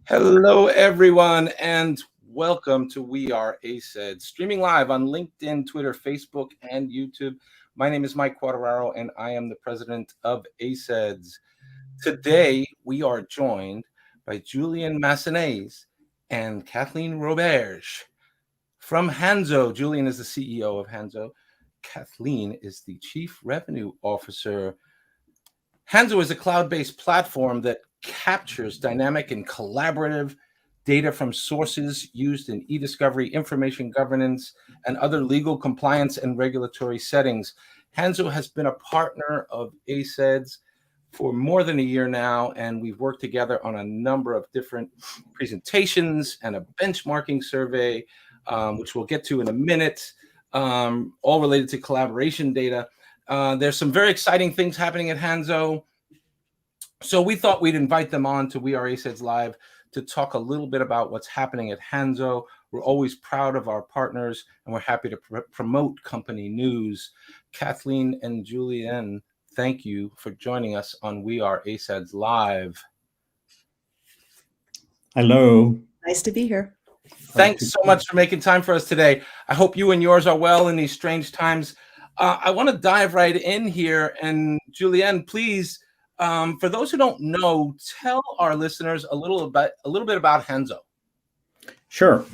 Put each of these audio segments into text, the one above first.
Hello, everyone, and welcome to We Are ACEDS, streaming live on LinkedIn, Twitter, Facebook, and YouTube. My name is Mike Quartararo, and I am the president of ACEDS. Today, we are joined by Julien Masanès and Kathleen Roberge from Hanzo. Julien is the CEO of Hanzo. Kathleen is the Chief Revenue Officer. Hanzo is a cloud-based platform that captures dynamic and collaborative data from sources used in e-discovery, information governance, and other legal compliance and regulatory settings. Hanzo has been a partner of ACEDS for more than a year now, and we've worked together on a number of different presentations and a benchmarking survey, which we'll get to in a minute, all related to collaboration data. There's some very exciting things happening at Hanzo. So we thought we'd invite them on to We Are ACEDS Live to talk a little bit about what's happening at Hanzo. We're always proud of our partners, and we're happy to promote company news. Kathleen and Julien, thank you for joining us on We Are ACEDS Live. Hello. Nice to be here. Thanks so much for making time for us today. I hope you and yours are well in these strange times. I want to dive right in here, and Julien, please, for those who don't know, tell our listeners a little bit about Hanzo. Sure.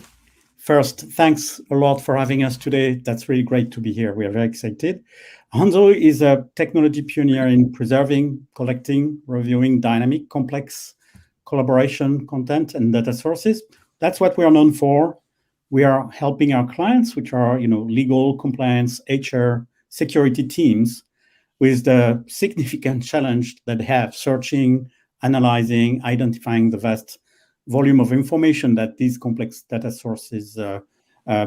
First, thanks a lot for having us today. That's really great to be here. We are very excited. Hanzo is a technology pioneer in preserving, collecting, reviewing dynamic, complex collaboration content and data sources. That's what we are known for. We are helping our clients, which are legal, compliance, HR, security teams, with the significant challenge that they have searching, analyzing, identifying the vast volume of information that these complex data sources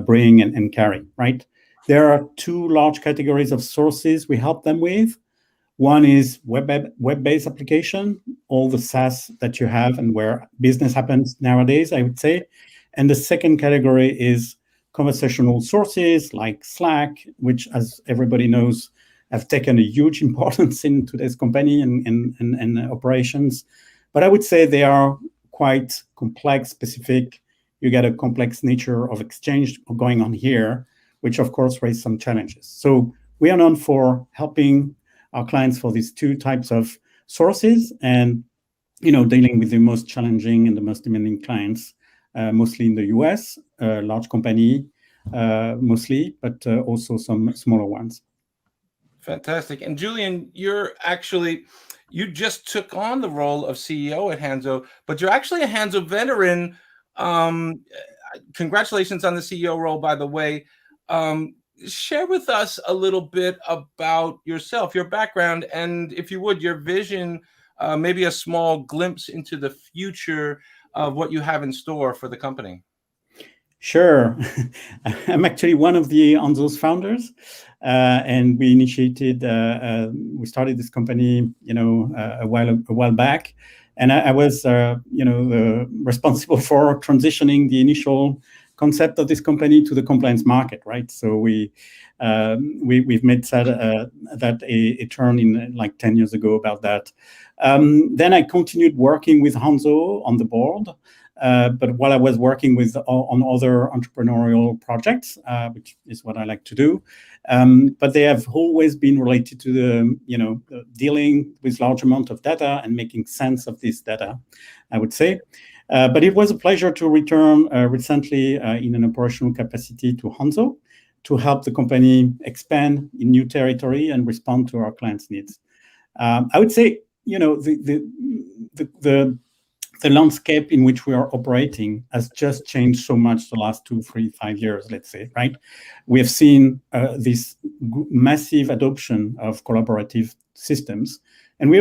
bring and carry, right? There are two large categories of sources we help them with. One is web-based application, all the SaaS that you have and where business happens nowadays, I would say. And the second category is conversational sources like Slack, which, as everybody knows, have taken a huge importance in today's company and operations. But I would say they are quite complex, specific. You get a complex nature of exchange going on here, which of course raise some challenges. So we are known for helping our clients for these two types of sources and dealing with the most challenging and the most demanding clients, mostly in the US, large company mostly, but also some smaller ones. Fantastic. And Julien, you just took on the role of CEO at Hanzo, but you're actually a Hanzo veteran. Congratulations on the CEO role, by the way. Share with us a little bit about yourself, your background, and if you would, your vision, maybe a small glimpse into the future of what you have in store for the company. Sure. I'm actually one of the Hanzo's founders, and we started this company, a while back, and I was, responsible for transitioning the initial concept of this company to the compliance market, right? So we've made that a turn in like 10 years ago about that. Then I continued working with Hanzo on the board. But while I was working on other entrepreneurial projects, which is what I like to do, but they have always been related to the dealing with large amount of data and making sense of this data, I would say. But it was a pleasure to return recently in an operational capacity to Hanzo to help the company expand in new territory and respond to our clients' needs. I would say the landscape in which we are operating has just changed so much the last 2, 3, 5 years, let's say, right? We have seen this massive adoption of collaborative systems. And we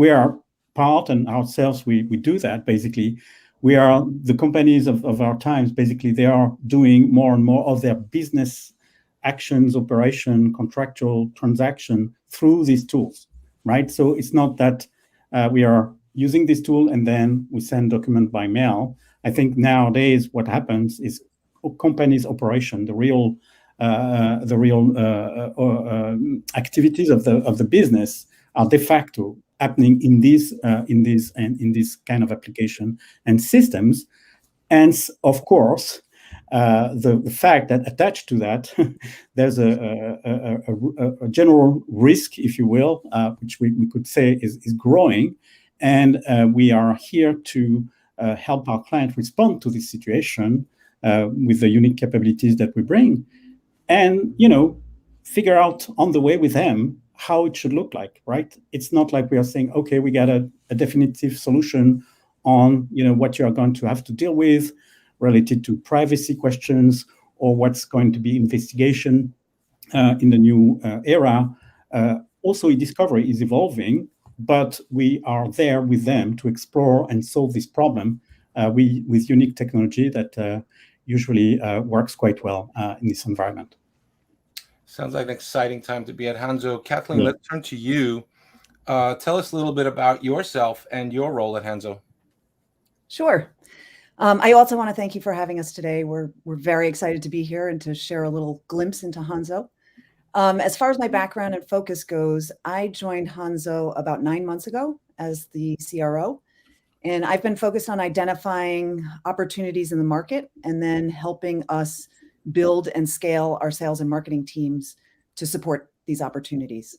are part, and ourselves, we do that, basically. We are the companies of our times, basically, they are doing more and more of their business actions, operation, contractual transaction through these tools, right? So it's not that we are using this tool and then we send document by mail. I think nowadays what happens is companies' operation, the real activities of the business are de facto happening in these kind of application and systems. And of course, the fact that attached to that, there's a general risk, if you will, which we could say is growing. And we are here to help our client respond to this situation with the unique capabilities that we bring. And, figure out on the way with them how it should look like, right? It's not like we are saying, okay, we got a definitive solution on, what you are going to have to deal with related to privacy questions or what's going to be investigation in the new era. Also, e-discovery is evolving, but we are there with them to explore and solve this problem with unique technology that usually works quite well in this environment. Sounds like an exciting time to be at Hanzo. Kathleen, let's turn to you. Tell us a little bit about yourself and your role at Hanzo. Sure. I also want to thank you for having us today. We're very excited to be here and to share a little glimpse into Hanzo. As far as my background and focus goes, I joined Hanzo about 9 months ago as the CRO, and I've been focused on identifying opportunities in the market and then helping us build and scale our sales and marketing teams to support these opportunities.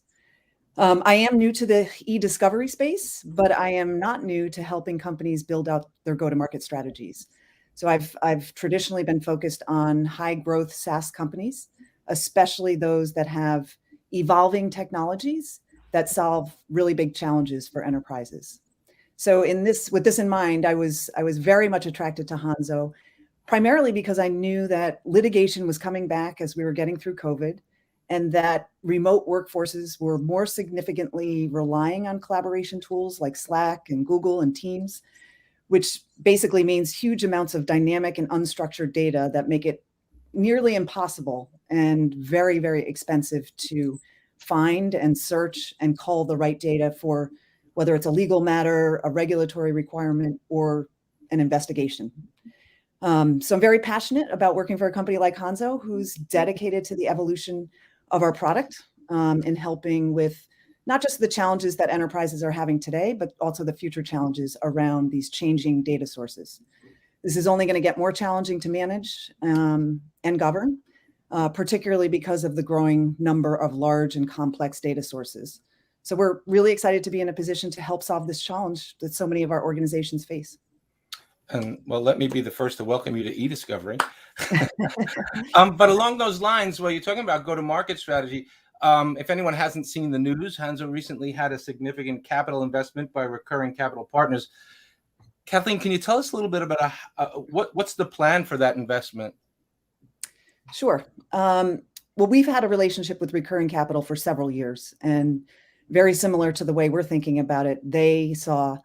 I am new to the e-discovery space, but I am not new to helping companies build out their go-to-market strategies. So I've traditionally been focused on high-growth SaaS companies, especially those that have evolving technologies that solve really big challenges for enterprises. So with this in mind, I was very much attracted to Hanzo, primarily because I knew that litigation was coming back as we were getting through COVID, and that remote workforces were more significantly relying on collaboration tools like Slack and Google and Teams, which basically means huge amounts of dynamic and unstructured data that make it nearly impossible and very, very expensive to find and search and cull the right data for whether it's a legal matter, a regulatory requirement, or an investigation. So I'm very passionate about working for a company like Hanzo, who's dedicated to the evolution of our product and helping with not just the challenges that enterprises are having today, but also the future challenges around these changing data sources. This is only going to get more challenging to manage and govern, particularly because of the growing number of large and complex data sources. So we're really excited to be in a position to help solve this challenge that so many of our organizations face. And well, let me be the first to welcome you to e-discovery. But along those lines, while you're talking about go-to-market strategy, if anyone hasn't seen the news, Hanzo recently had a significant capital investment by Recurring Capital Partners. Kathleen, can you tell us a little bit about what's the plan for that investment? Sure. Well, we've had a relationship with Recurring Capital for several years, and very similar to the way we're thinking about it, they saw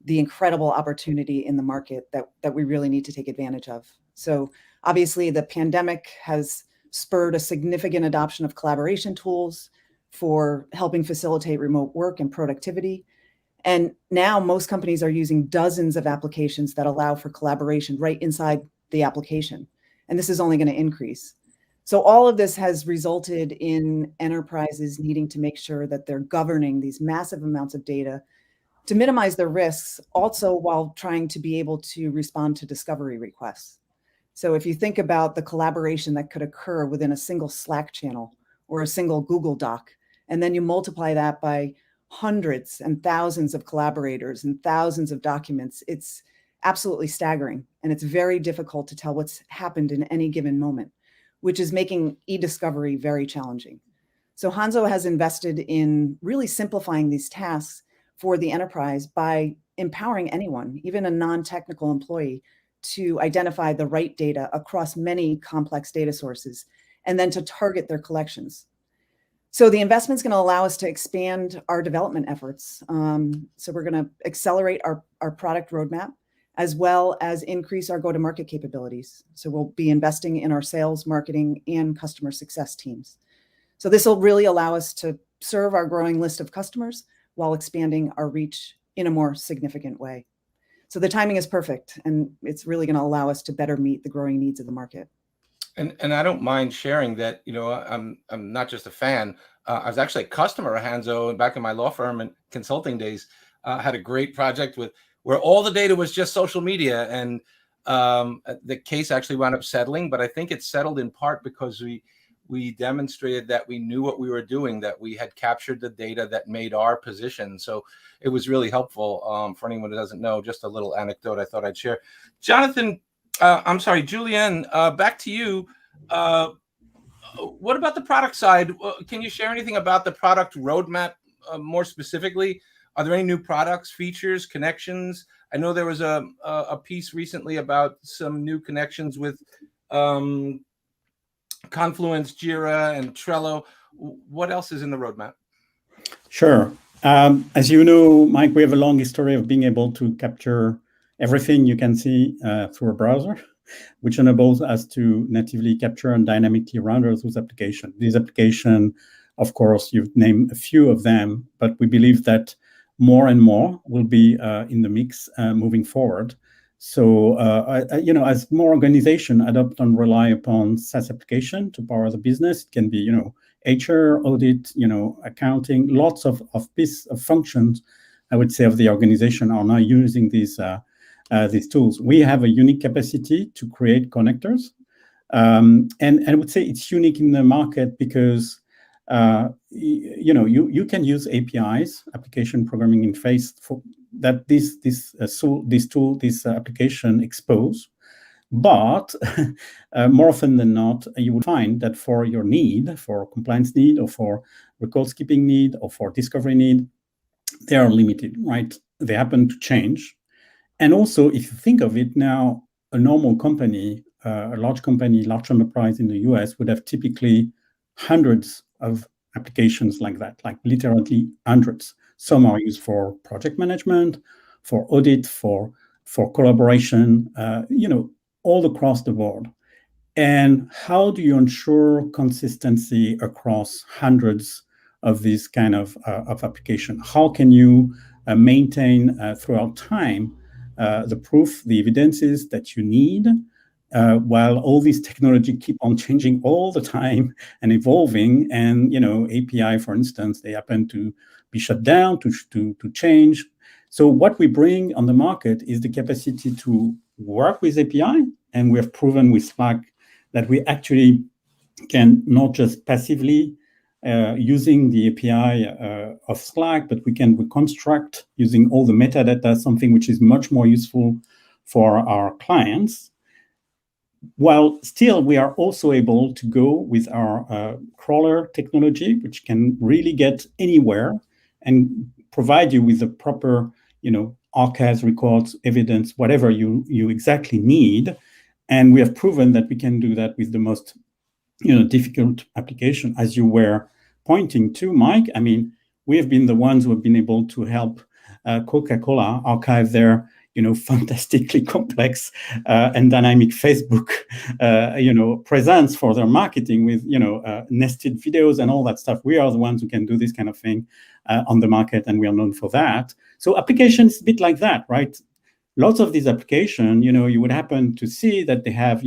the incredible opportunity in the market that we really need to take advantage of. So obviously the pandemic has spurred a significant adoption of collaboration tools for helping facilitate remote work and productivity. And now most companies are using dozens of applications that allow for collaboration right inside the application. And this is only going to increase. So all of this has resulted in enterprises needing to make sure that they're governing these massive amounts of data to minimize their risks, also while trying to be able to respond to discovery requests. So if you think about the collaboration that could occur within a single Slack channel or a single Google Doc, and then you multiply that by hundreds and thousands of collaborators and thousands of documents, it's absolutely staggering. And it's very difficult to tell what's happened in any given moment, which is making e-discovery very challenging. So Hanzo has invested in really simplifying these tasks for the enterprise by empowering anyone, even a non-technical employee, to identify the right data across many complex data sources, and then to target their collections. So the investment is going to allow us to expand our development efforts. So we're going to accelerate our product roadmap, as well as increase our go-to-market capabilities. So we'll be investing in our sales, marketing, and customer success teams. So this will really allow us to serve our growing list of customers while expanding our reach in a more significant way. So the timing is perfect, and it's really going to allow us to better meet the growing needs of the market. And I don't mind sharing that, I'm not just a fan, I was actually a customer of Hanzo back in my law firm and consulting days. Had a great project where all the data was just social media, and the case actually wound up settling. But I think it settled in part because we demonstrated that we knew what we were doing, that we had captured the data that made our position. So it was really helpful for anyone who doesn't know. Just a little anecdote I thought I'd share. Jonathan, Julien, back to you. What about the product side? Can you share anything about the product roadmap more specifically? Are there any new products, features, connections? I know there was a piece recently about some new connections with Confluence, Jira, and Trello. What else is in the roadmap? Sure. As you know, Mike, we have a long history of being able to capture everything you can see through a browser, which enables us to natively capture and dynamically render those applications. These applications, of course, you've named a few of them, but we believe that more and more will be in the mix moving forward. So, as more organizations adopt and rely upon SaaS application to power the business, it can be, HR, audit, accounting, lots of functions, I would say, of the organization are now using these tools. We have a unique capacity to create connectors. And I would say it's unique in the market because, you can use APIs, application programming interface, for that this application expose. But more often than not, you will find that for your need, for compliance need, or for record skipping need, or for discovery need, they are limited, right? They happen to change. And also, if you think of it now, a normal company, a large company, large enterprise in the US would have typically hundreds of applications like that, like literally hundreds. Some are used for project management, for audit, for collaboration, all across the board. And how do you ensure consistency across hundreds of these kind of applications? How can you maintain throughout time the proof, the evidences that you need, while all these technology keep on changing all the time and evolving? And API, for instance, they happen to be shut down, to change. So what we bring on the market is the capacity to work with API, and we have proven with Slack that we actually can not just passively using the API of Slack, but we can reconstruct using all the metadata, something which is much more useful for our clients. While still, we are also able to go with our crawler technology, which can really get anywhere and provide you with the proper, archives, records, evidence, whatever you exactly need. And we have proven that we can do that with the most, difficult application, as you were pointing to, Mike. I mean, we have been the ones who have been able to help Coca-Cola archive their, fantastically complex and dynamic Facebook, presence for their marketing with, nested videos and all that stuff. We are the ones who can do this kind of thing on the market, and we are known for that. So applications, a bit like that, right? Lots of these applications, you would happen to see that they have,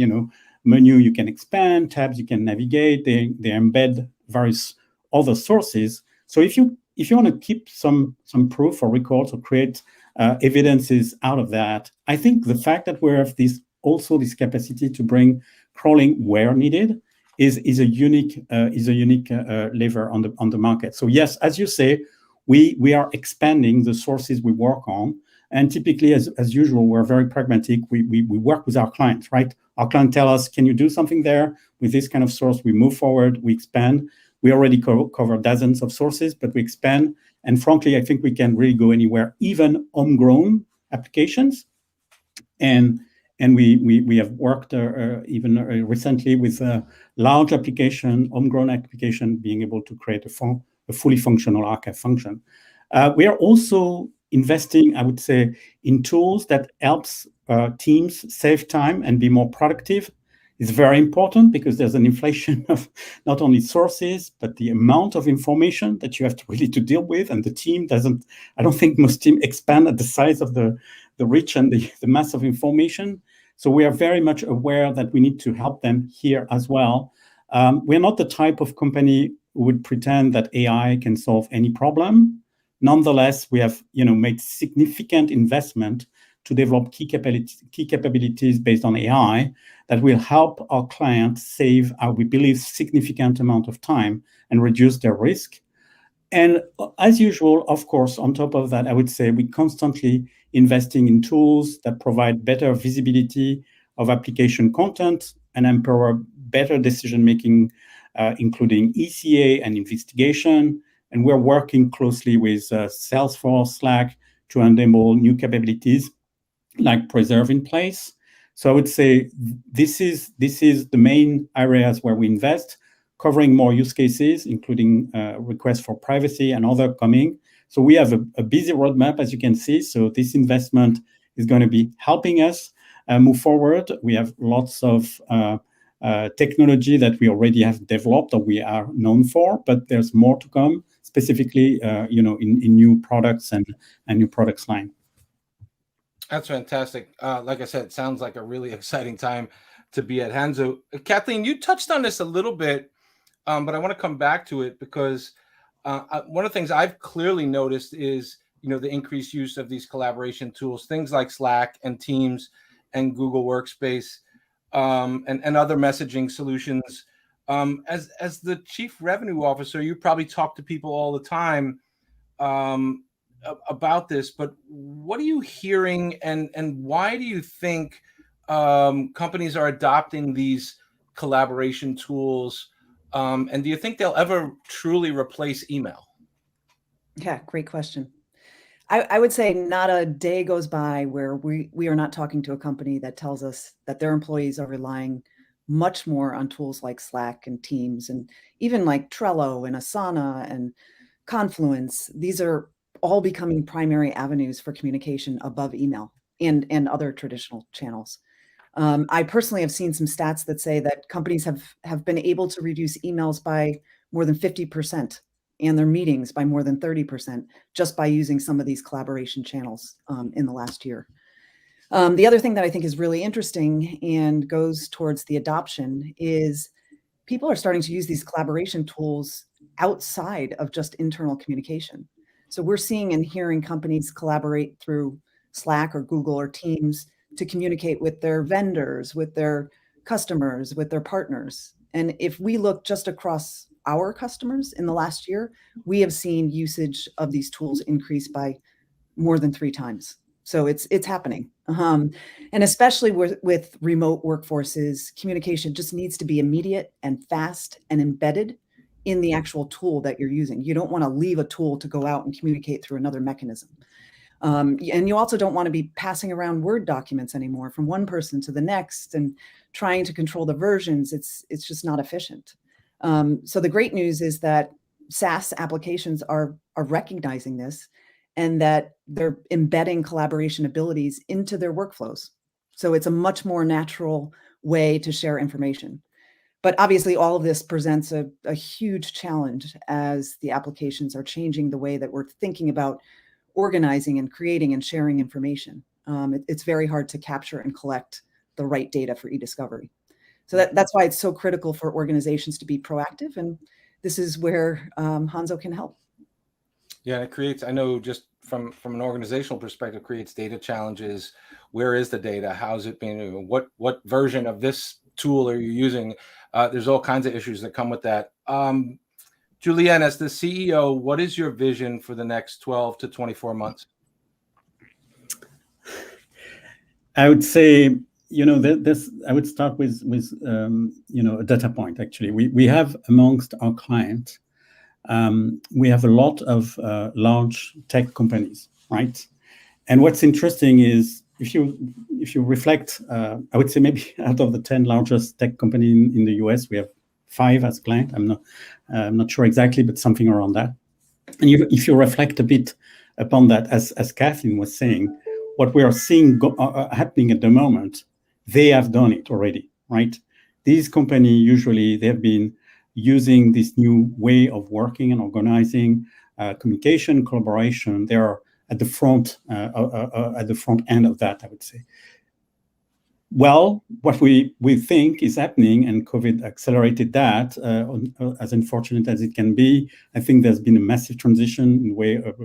menu you can expand, tabs you can navigate, they embed various other sources. So if you want to keep some proof or records or create evidences out of that, I think the fact that we have this capacity to bring crawling where needed is a unique lever on the market. So yes, as you say, we are expanding the sources we work on, and typically, as usual, we're very pragmatic. We work with our clients, right? Our clients tell us, can you do something there with this kind of source? We move forward, we expand. We already cover dozens of sources, but we expand. And frankly, I think we can really go anywhere, even homegrown applications. And we have worked even recently with a large application, homegrown application, being able to create a fully functional archive function. We are also investing, I would say, in tools that helps teams save time and be more productive. Is very important because there's an inflation of not only sources, but the amount of information that you have to really to deal with. And the team doesn't, I don't think most teams expand at the size of the reach and the mass of information. So we are very much aware that we need to help them here as well. We're not the type of company would pretend that AI can solve any problem. Nonetheless, we have made significant investment to develop key capabilities based on AI that will help our clients save, we believe, significant amount of time and reduce their risk. And as usual, of course, on top of that, I would say we're constantly investing in tools that provide better visibility of application content and empower better decision-making, including ECA and investigation. And we're working closely with Salesforce, Slack to enable new capabilities like Preserve in Place. So I would say this is the main areas where we invest, covering more use cases, including requests for privacy and other coming. So we have a busy roadmap, as you can see. So this investment is going to be helping us move forward. We have lots of technology that we already have developed or we are known for, but there's more to come, specifically in new products and new products line. That's fantastic. Like I said, it sounds like a really exciting time to be at Hanzo. Kathleen, you touched on this a little bit, but I want to come back to it because one of the things I've clearly noticed is, the increased use of these collaboration tools, things like Slack and Teams and Google Workspace and other messaging solutions. As the Chief Revenue Officer, you probably talk to people all the time about this, but what are you hearing and why do you think companies are adopting these collaboration tools? And do you think they'll ever truly replace email? Yeah, great question. I would say not a day goes by where we are not talking to a company that tells us that their employees are relying much more on tools like Slack and Teams and even like Trello and Asana and Confluence. These are all becoming primary avenues for communication above email and other traditional channels. I personally have seen some stats that say that companies have been able to reduce emails by more than 50% and their meetings by more than 30% just by using some of these collaboration channels in the last year. The other thing that I think is really interesting and goes towards the adoption is people are starting to use these collaboration tools outside of just internal communication. So we're seeing and hearing companies collaborate through Slack or Google or Teams to communicate with their vendors, with their customers, with their partners. And if we look just across our customers in the last year, we have seen usage of these tools increase by more than 3 times. So it's happening. And especially with remote workforces, communication just needs to be immediate and fast and embedded in the actual tool that you're using. You don't want to leave a tool to go out and communicate through another mechanism. And you also don't want to be passing around Word documents anymore from one person to the next and trying to control the versions. It's just not efficient. So the great news is that SaaS applications are recognizing this and that they're embedding collaboration abilities into their workflows. So it's a much more natural way to share information. But obviously, all of this presents a huge challenge as the applications are changing the way that we're thinking about organizing and creating and sharing information. It's very hard to capture and collect the right data for e-discovery. So that's why it's so critical for organizations to be proactive. And this is where Hanzo can help. Yeah, it creates, I know just from an organizational perspective, creates data challenges. Where is the data? How's it being? What version of this tool are you using? There's all kinds of issues that come with that. Julien, as the CEO, what is your vision for the next 12 to 24 months? I would say, I would start with a data point, actually. We have amongst our clients, we have a lot of large tech companies, right? And what's interesting is if you reflect, I would say maybe out of the 10 largest tech companies in the US, we have 5 as client. I'm not sure exactly, but something around that. And if you reflect a bit upon that, as Kathleen was saying, what we are seeing happening at the moment, they have done it already, right? These companies usually they have been using this new way of working and organizing, communication, collaboration. They are at the front end of that, I would say. Well, what we think is happening, and COVID accelerated that, as unfortunate as it can be. I think there's been a massive transition in the way of,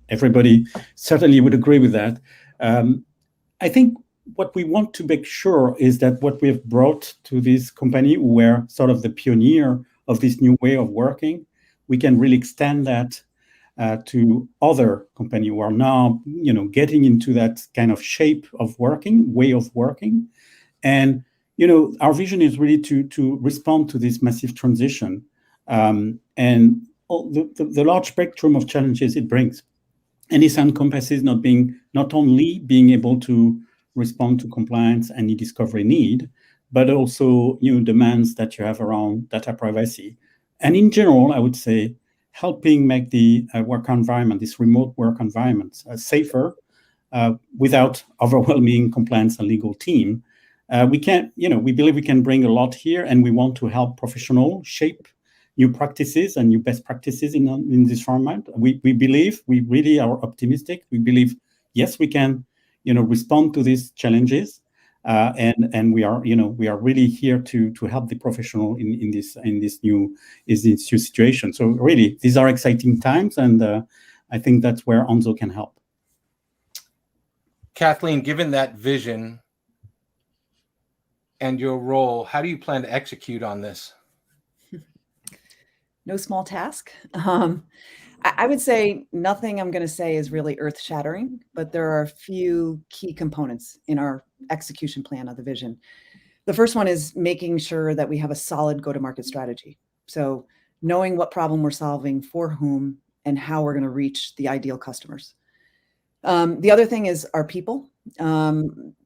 everybody certainly would agree with that. I think what we want to make sure is that what we have brought to this company, where sort of the pioneer of this new way of working, we can really extend that to other companies who are now, getting into that kind of shape of working, way of working. And, our vision is really to respond to this massive transition and all the large spectrum of challenges it brings. And this encompasses not only being able to respond to compliance and e-discovery need, but also demands that you have around data privacy. And in general, I would say helping make the work environment, this remote work environment, safer without overwhelming compliance and legal team. We believe we can bring a lot here, and we want to help professionals shape new practices and new best practices in this format. We believe, we really are optimistic. We believe, yes, we can, respond to these challenges, and we are really here to help the professional in this new situation. So really, these are exciting times, and I think that's where Hanzo can help. Kathleen, given that vision and your role, how do you plan to execute on this? No small task. I would say nothing I'm going to say is really earth-shattering, but there are a few key components in our execution plan of the vision. The first one is making sure that we have a solid go-to-market strategy. So knowing what problem we're solving, for whom, and how we're going to reach the ideal customers. The other thing is our people.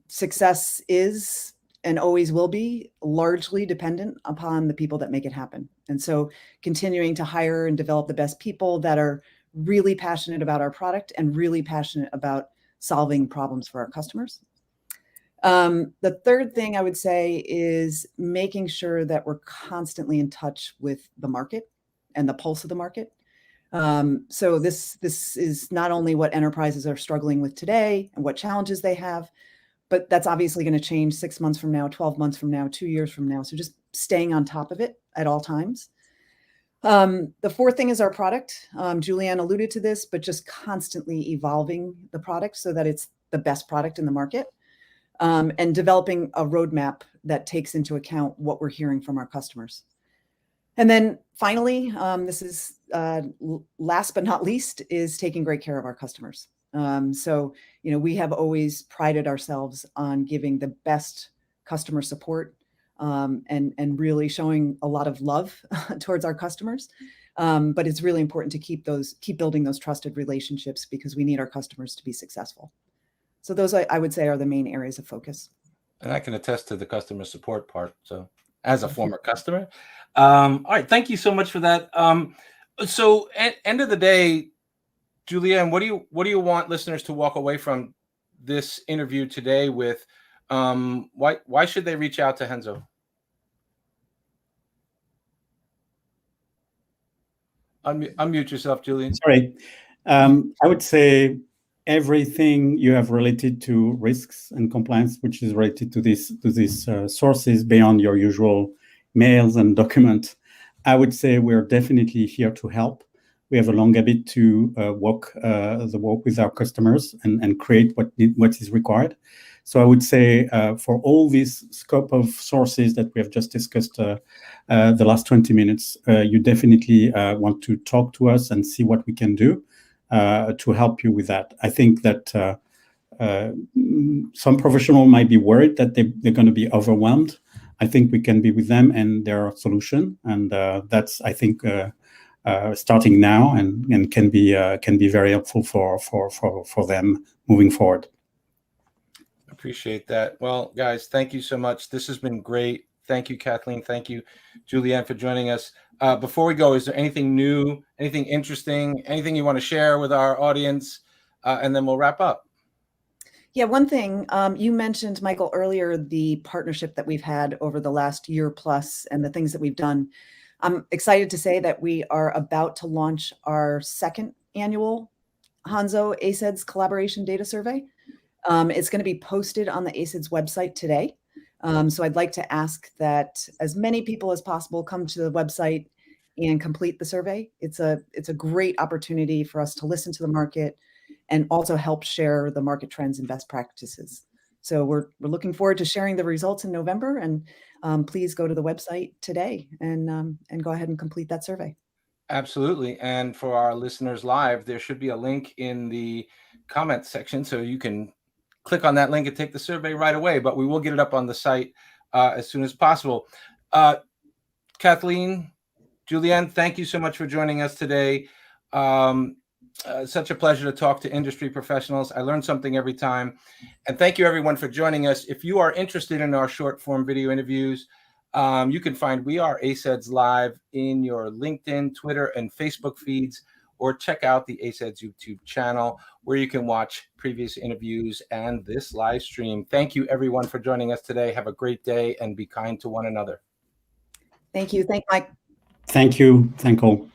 Success is and always will be largely dependent upon the people that make it happen. And so continuing to hire and develop the best people that are really passionate about our product and really passionate about solving problems for our customers. The third thing I would say is making sure that we're constantly in touch with the market and the pulse of the market. So this is not only what enterprises are struggling with today and what challenges they have, but that's obviously going to change 6 months from now, 12 months from now, 2 years from now. So just staying on top of it at all times. The fourth thing is our product. Julien alluded to this, but just constantly evolving the product so that it's the best product in the market, and developing a roadmap that takes into account what we're hearing from our customers. And then finally, this is last but not least, is taking great care of our customers. So, we have always prided ourselves on giving the best customer support, and really showing a lot of love towards our customers. But it's really important to keep building those trusted relationships, because we need our customers to be successful. So those, I would say, are the main areas of focus. And I can attest to the customer support part. So as a former customer, all right, thank you so much for that. So at end of the day, Julien, what do you want listeners to walk away from this interview today with? Why should they reach out to Hanzo? Unmute yourself, Julien. Sorry. I would say everything you have related to risks and compliance, which is related to these sources beyond your usual mails and documents, I would say we're definitely here to help. We have a long habit to walk the walk with our customers and create what is required. So I would say for all this scope of sources that we have just discussed the last 20 minutes, you definitely want to talk to us and see what we can do to help you with that. I think that some professional might be worried that they're going to be overwhelmed. I think we can be with them and their solution, and that's, I think, starting now and can be very helpful for them moving forward. Appreciate that. Well, guys, thank you so much. This has been great. Thank you, Kathleen. Thank you, Julien, for joining us. Before we go, is there anything new, anything interesting, anything you want to share with our audience? And then we'll wrap up. Yeah, one thing, you mentioned, Michael, earlier, the partnership that we've had over the last year plus and the things that we've done. I'm excited to say that we are about to launch our second annual Hanzo ACEDS Collaboration Data Survey. It's going to be posted on the ACEDS website today. So I'd like to ask that as many people as possible come to the website and complete the survey. It's a great opportunity for us to listen to the market and also help share the market trends and best practices. So we're looking forward to sharing the results in November, and please go to the website today and go ahead and complete that survey. Absolutely. And for our listeners live, there should be a link in the comment section, so you can click on that link and take the survey right away, but we will get it up on the site as soon as possible. Kathleen, Julien, thank you so much for joining us today. Such a pleasure to talk to industry professionals. I learn something every time. And thank you everyone for joining us. If you are interested in our short form video interviews, you can find We Are ACEDS Live in your LinkedIn, Twitter, and Facebook feeds, or check out the ACEDS YouTube channel where you can watch previous interviews and this live stream. Thank you everyone for joining us today. Have a great day and be kind to one another. Thank you. Thank Mike. Thank you. Thank all.